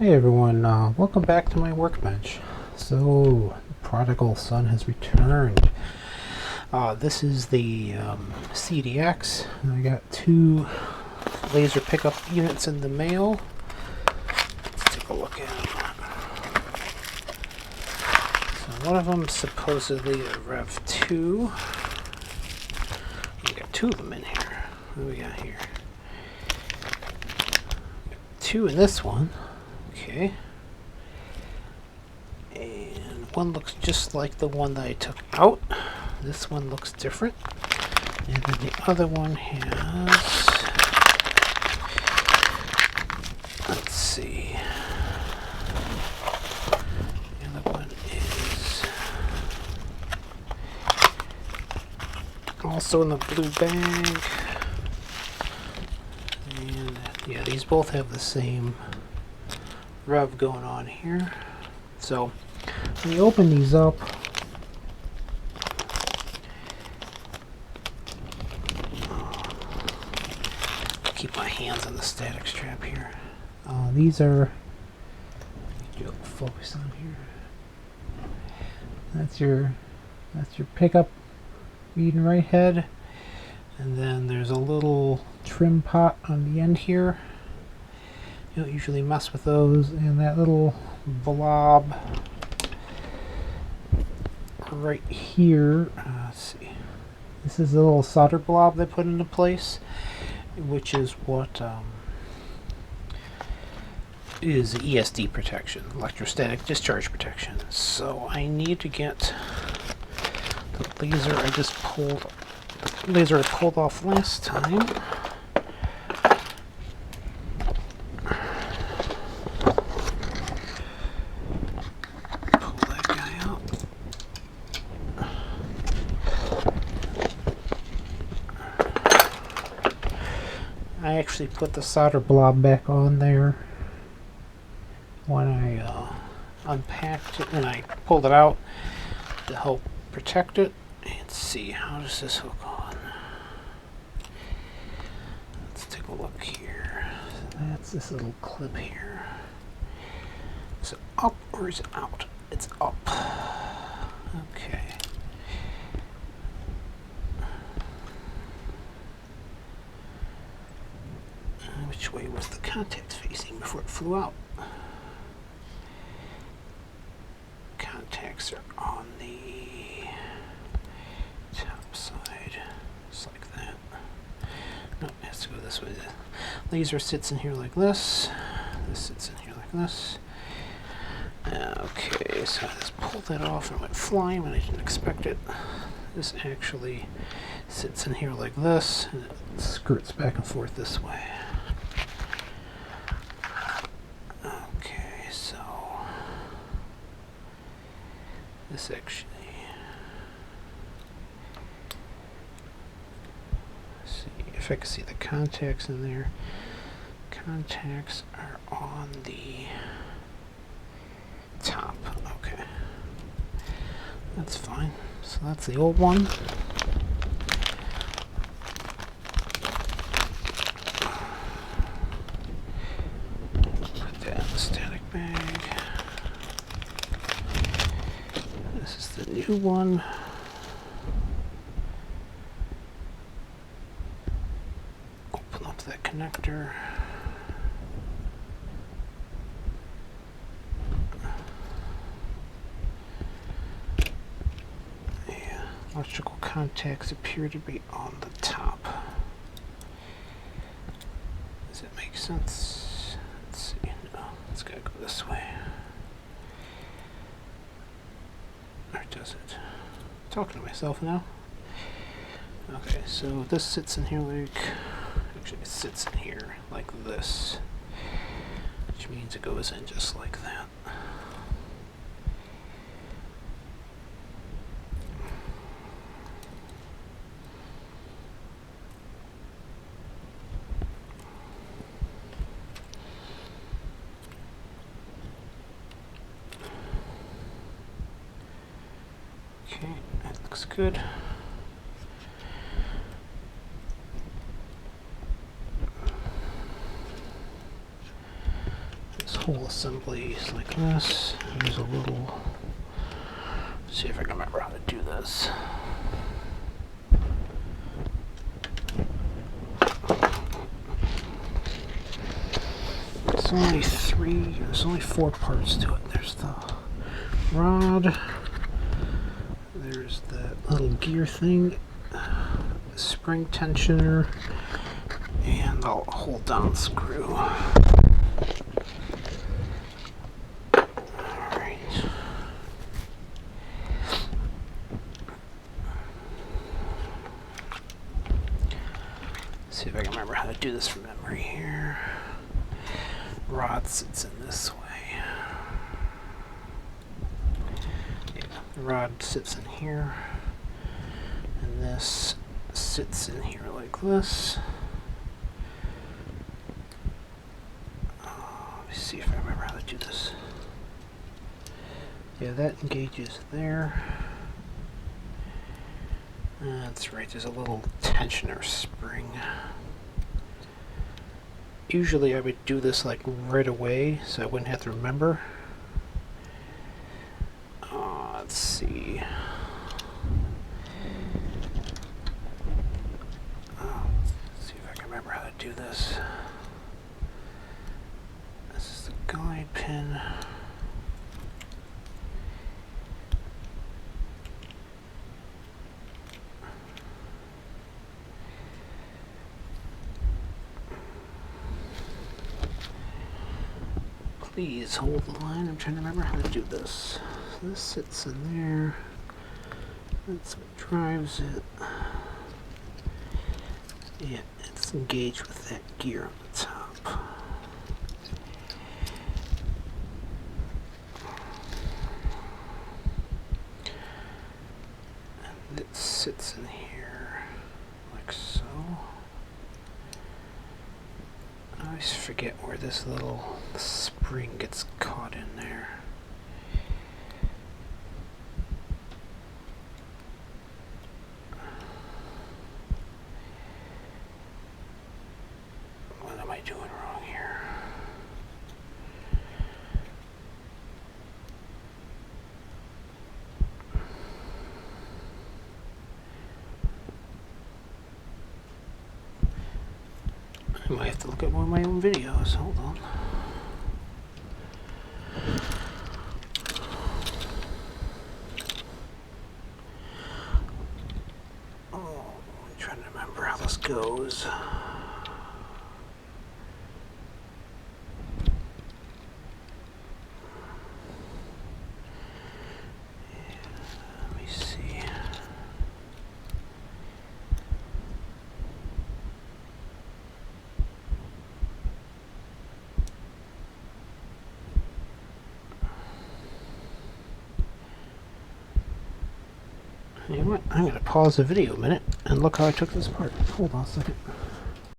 Hey everyone, welcome back to my workbench. So, the prodigal son has returned. This is the CDX. I got two laser pickup units in the mail. Let's take a look at them. So one of them supposedly a Rev 2. We got two of them in here. What do we got here? Two in this one. Okay. And one looks just like the one that I took out. This one looks different. And then the other one has, let's see. The other one is also in the blue bag. And yeah, these both have the same rev going on here. So when you open these up, keep my hands on the static strap here. These are, focus on here. That's your pickup read and write head, and then there's a little trim pot on the end here. You don't usually mess with those, and that little blob right here. Let's see. This is a little solder blob they put into place, which is what is ESD protection, electrostatic discharge protection. So I need to get the laser I just pulled. The laser I pulled off last time. I actually put the solder blob back on there when I unpacked it and I pulled it out to help protect it. Let's see, how does this hook on? Let's take a look here. So that's this little clip here. Is it up or is it out? It's up. Okay. Which way was the contact facing before it flew out? Contacts are on the top side, just like that. No, it has to go this way. The laser sits in here like this. This sits in here like this. Okay, so I just pulled that off and went flying when I didn't expect it. This actually sits in here like this, and it skirts back and forth this way. Okay, so this actually, see if I can see the contacts in there. Contacts are on the top. Okay, that's fine. So that's the old one. Put that in the static bag. This is the new one. Open up that connector. Electrical contacts appear to be on the top. Does it make sense? Let's see. No, it's gotta go this way. Or does it? I'm talking to myself now. Okay, so this sits in here like, actually it sits in here like this, which means it goes in just like that. Okay, that looks good. whole little assemblies like this. There's a little. Let's see if I can remember how to do this. There's only 4 parts to it. There's the rod, there's that little gear thing, spring tensioner, and I'll hold down screw. Alright. See if I can remember how to do this from memory here. Rod sits in this way. Yeah, the rod sits in here, and this sits in here like this. Let me see if I remember how to do this. Yeah, that engages there. That's right, there's a little tensioner spring. Usually I would do this like right away so I wouldn't have to remember. Let's see. Let's see if I can remember how to do this. This is the guide pin. Please hold the line. I'm trying to remember how to do this. So this sits in there. That's what drives it. Yeah, it's engaged with that gear on the top. And it sits in here like so. I always forget where this little spring gets caught in there. What am I doing wrong here? I might have to look at one of my own videos. Hold on. Oh, I'm trying to remember how this goes. Let me see. You know what? I'm going to pause the video a minute and look how I took this apart. Hold on a second.